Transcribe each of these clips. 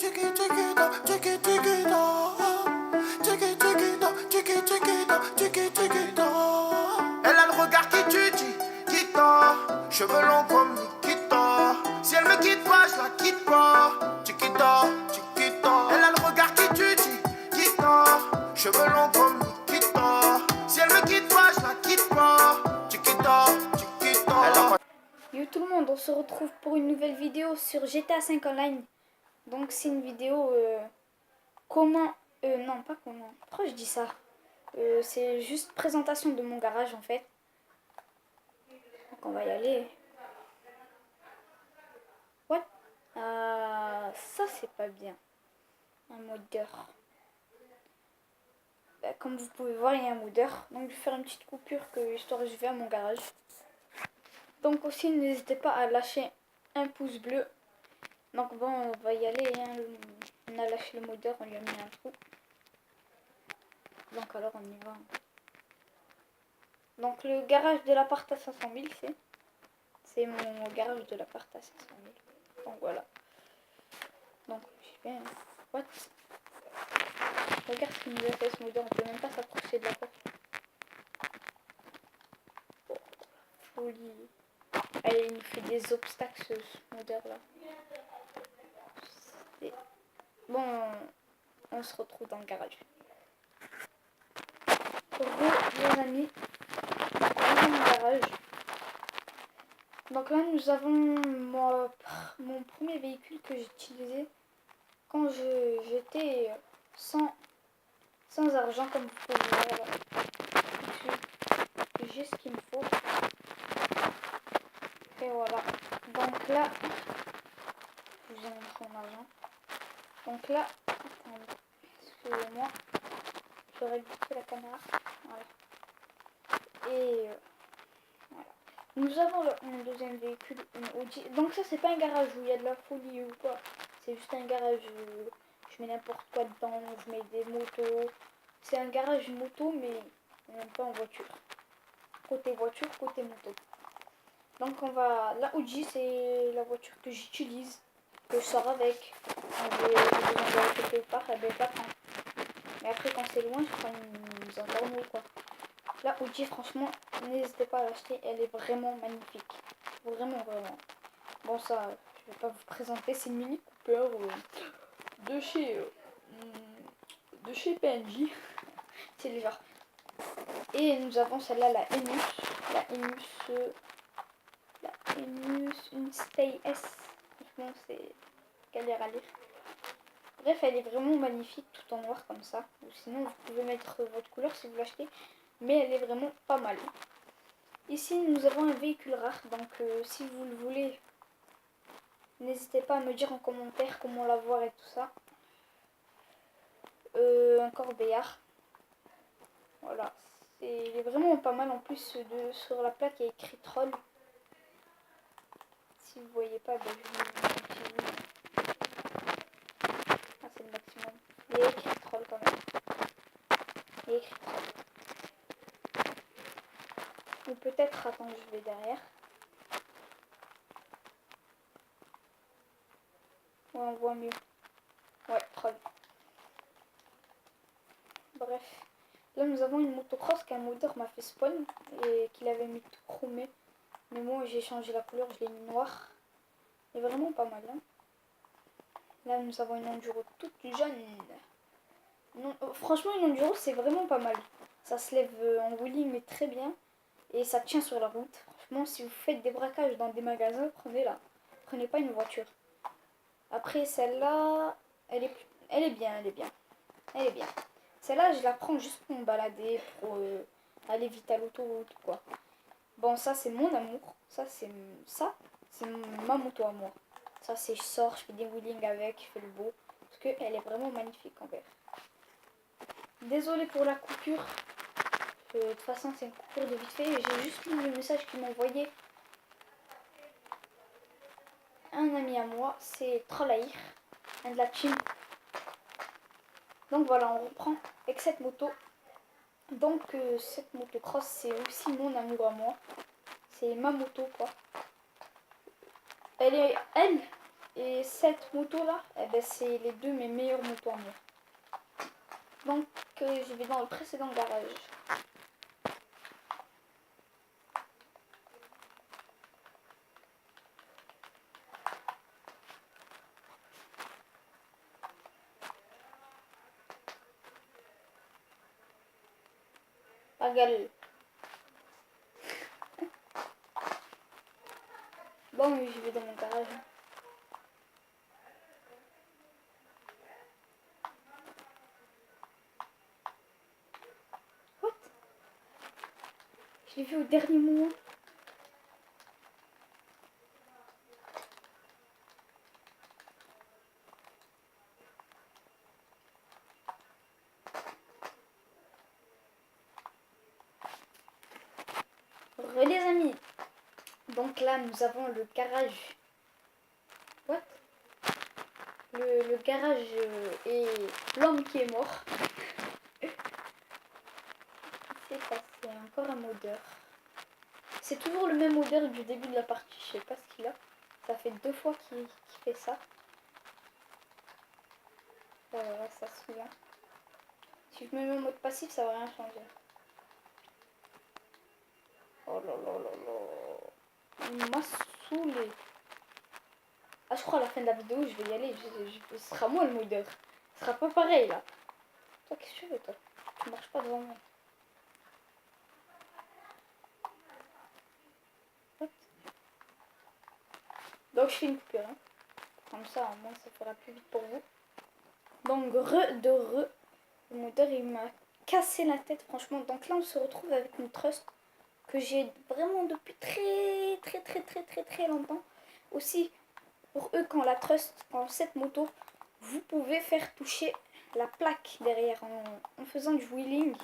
Elle a le regard qui tue, Chiquita. Cheveux longs comme Nikita. Si elle me quitte pas, je la quitte pas. Chiquita, Chiquita. Elle a le regard qui tue, Chiquita. Cheveux longs comme Nikita. Si elle me quitte pas, je la quitte pas. Chiquita, Chiquita. Yo tout le monde, on se retrouve pour une nouvelle vidéo sur GTA 5 Online. Donc c'est une vidéo comment... non, pas comment. Pourquoi je dis ça? C'est juste présentation de mon garage en fait. Donc on va y aller. What? Ça c'est pas bien. Un modeur. Bah, comme vous pouvez voir, il y a un modeur. Donc je vais faire une petite coupure histoire que je vais à mon garage. Donc aussi n'hésitez pas à lâcher un pouce bleu. Donc bon, on va y aller, hein. On a lâché le modeur, on lui a mis un trou. Donc alors on y va. Donc le garage de l'appart à 500 000, c'est mon garage de l'appart à 500 000. Donc voilà. Donc je vais... What? Regarde ce qu'il nous a fait ce modeur, on peut même pas s'approcher de la porte. Oh, folie. Allez, il nous fait des obstacles ce modeur là. Bon, on se retrouve dans le garage. Les amis, dans mon garage. Donc là, nous avons mon premier véhicule que j'utilisais quand j'étais sans argent, comme vous pouvez voir. J'ai ce qu'il me faut. Et voilà. Donc là, je vous ai montré mon argent. Donc là, attendez, excusez-moi, je règle la caméra. Voilà. Et voilà. Nous avons un deuxième véhicule, une Audi. Donc ça, c'est pas un garage où il y a de la folie ou quoi. C'est juste un garage où je mets n'importe quoi dedans, je mets des motos. C'est un garage moto, mais même pas en voiture. Côté voiture, côté moto. Donc on va... La Audi, c'est la voiture que j'utilise, que je sors avec. J'ai besoin d'aller quelque part, elle ne pas prendre. Mais après, quand c'est loin, je prends une gendarmerie, quoi. La Audi, franchement, n'hésitez pas à l'acheter, elle est vraiment magnifique. Vraiment, vraiment. Bon, ça, je vais pas vous présenter, c'est une Mini Cooper de chez PNJ. C'est le genre. Et nous avons celle-là, la Emus, une Stay S. Franchement, c'est galère à lire. Bref, elle est vraiment magnifique, tout en noir comme ça. Ou sinon, vous pouvez mettre votre couleur si vous l'achetez. Mais elle est vraiment pas mal. Ici, nous avons un véhicule rare. Donc, si vous le voulez, n'hésitez pas à me dire en commentaire comment l'avoir et tout ça. Un corbillard. Voilà. Il est vraiment pas mal. En plus, sur la plaque, il y a écrit troll. Si vous voyez pas, ben, je vous dis. Ah, c'est le maximum. Il y a écrit troll quand même. Il y a écrit troll. Ou peut-être, attends, je vais derrière. Ouais, on voit mieux. Ouais, troll. Bref. Là, nous avons une motocross qu'un modeur m'a fait spawn et qu'il avait mis tout chromé. Mais moi, j'ai changé la couleur, je l'ai mis noir. Il est vraiment pas mal. Hein. Là, nous avons une enduro toute jeune. Non, franchement, une enduro, c'est vraiment pas mal. Ça se lève en wheeling, mais très bien. Et ça tient sur la route. Franchement, si vous faites des braquages dans des magasins, prenez-la. Prenez pas une voiture. Après, celle-là, elle est bien. Elle est bien. Celle-là, je la prends juste pour me balader, pour aller vite à l'autoroute, quoi. Bon, ça, c'est mon amour. Ça, c'est ma moto à moi. Ça, c'est je sors, je fais des wheelings avec, je fais le beau. Parce qu'elle est vraiment magnifique en vert. Désolée pour la coupure. De toute façon, c'est une coupure de vite fait. J'ai juste lu le message qu'il m'a envoyé un ami à moi. C'est Trollahir, un de la team. Donc voilà, on reprend avec cette moto. Donc cette motocross, c'est aussi mon amour à moi. C'est ma moto, quoi. Elle et cette moto là, eh ben, c'est les deux mes meilleures motos à moi. Donc je vais dans le précédent garage. La gueule. Bon, oui, je vais dans mon garage. What? Je l'ai vu au dernier moment. Les amis, donc là nous avons le garage. What? Le garage et l'homme qui est mort. C'est passé encore un modeur. C'est toujours le même odeur du début de la partie, je sais pas ce qu'il a. Ça fait 2 fois qu'il fait ça. Voilà, ça se souvient. Si je me mets en mode passif, ça va rien changer. Oh là là là là. Il m'a saoulé. Ah, je crois à la fin de la vidéo, je vais y aller. Ce sera moi le modeur. Ce sera pas pareil là. Toi, qu'est-ce que tu veux, toi? Tu marches pas devant moi. What? Donc, je fais une coupure. Hein. Comme ça, au moins, ça fera plus vite pour vous. Donc, le moteur, il m'a cassé la tête, franchement. Donc là, on se retrouve avec une trust que j'ai vraiment depuis très longtemps. Aussi, pour eux, quand cette moto, vous pouvez faire toucher la plaque derrière en faisant du wheeling.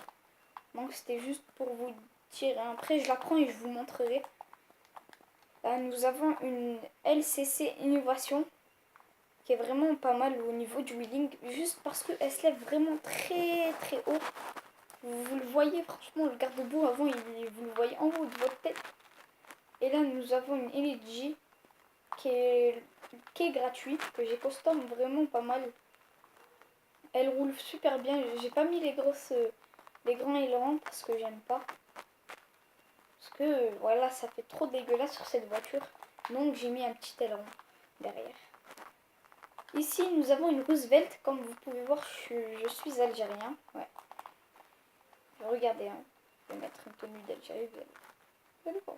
Donc c'était juste pour vous dire. Après, je la prends et je vous montrerai. Là, nous avons une LCC Innovation qui est vraiment pas mal au niveau du wheeling, juste parce qu'elle se lève vraiment très haut. Vous le voyez, franchement, le garde-boue avant, vous le voyez en haut de votre tête. Et là, nous avons une LG qui est gratuite, que j'ai custom vraiment pas mal. Elle roule super bien. J'ai pas mis les grands ailerons parce que j'aime pas. Parce que voilà, ça fait trop dégueulasse sur cette voiture. Donc j'ai mis un petit aileron derrière. Ici, nous avons une Roosevelt. Comme vous pouvez voir, je suis algérien. Ouais. Regardez, hein. Je vais mettre une tenue d'Algérie. Vous allez voir.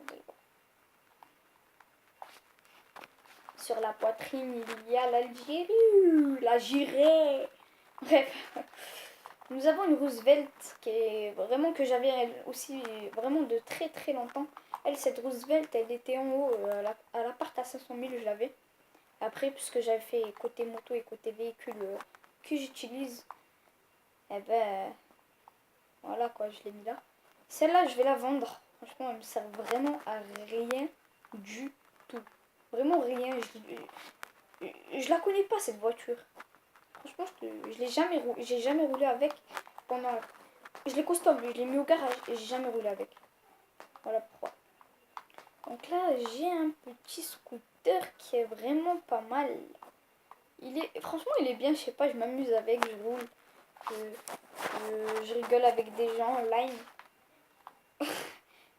Sur la poitrine, il y a l'Algérie. L'Algérie. Bref. Nous avons une Roosevelt qui est vraiment que j'avais aussi vraiment de très longtemps. Elle, cette Roosevelt, elle était en haut à l'appart à 500 000, je l'avais. Après, puisque j'avais fait côté moto et côté véhicule que j'utilise, eh ben voilà quoi, je l'ai mis là. Celle-là, je vais la vendre. Franchement, elle me sert vraiment à rien du tout. Vraiment rien. Je la connais pas cette voiture. Franchement, je l'ai jamais roulé. J'ai jamais roulé avec pendant. Je l'ai custom, je l'ai mis au garage et j'ai jamais roulé avec. Voilà pourquoi. Donc là, j'ai un petit scooter qui est vraiment pas mal. Franchement, il est bien. Je sais pas, je m'amuse avec, je roule, je rigole avec des gens online.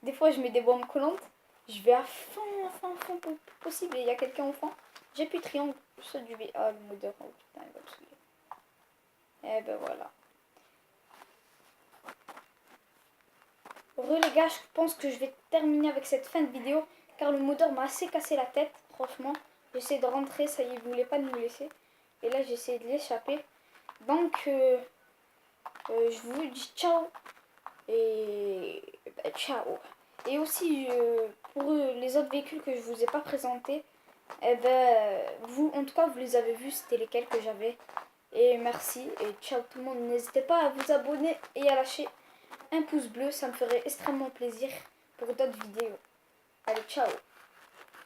Des fois, je mets des bombes collantes. Je vais à fond possible. Et il y a quelqu'un au fond. J'appuie triangle, je saute du V. Ah, le modeur. Oh putain, il va me saouler. Et ben voilà. Les gars, je pense que je vais terminer avec cette fin de vidéo. Car le moteur m'a assez cassé la tête. Franchement, j'essaie de rentrer. Ça y est, il voulait pas nous laisser. Et là, j'essaie de l'échapper. Donc, je vous dis ciao. Et bah, ciao. Et aussi, pour les autres véhicules que je vous ai pas présentés, eh ben, vous, en tout cas, vous les avez vus, c'était lesquels que j'avais. Et merci, et ciao tout le monde. N'hésitez pas à vous abonner et à lâcher un pouce bleu, ça me ferait extrêmement plaisir pour d'autres vidéos. Allez, ciao.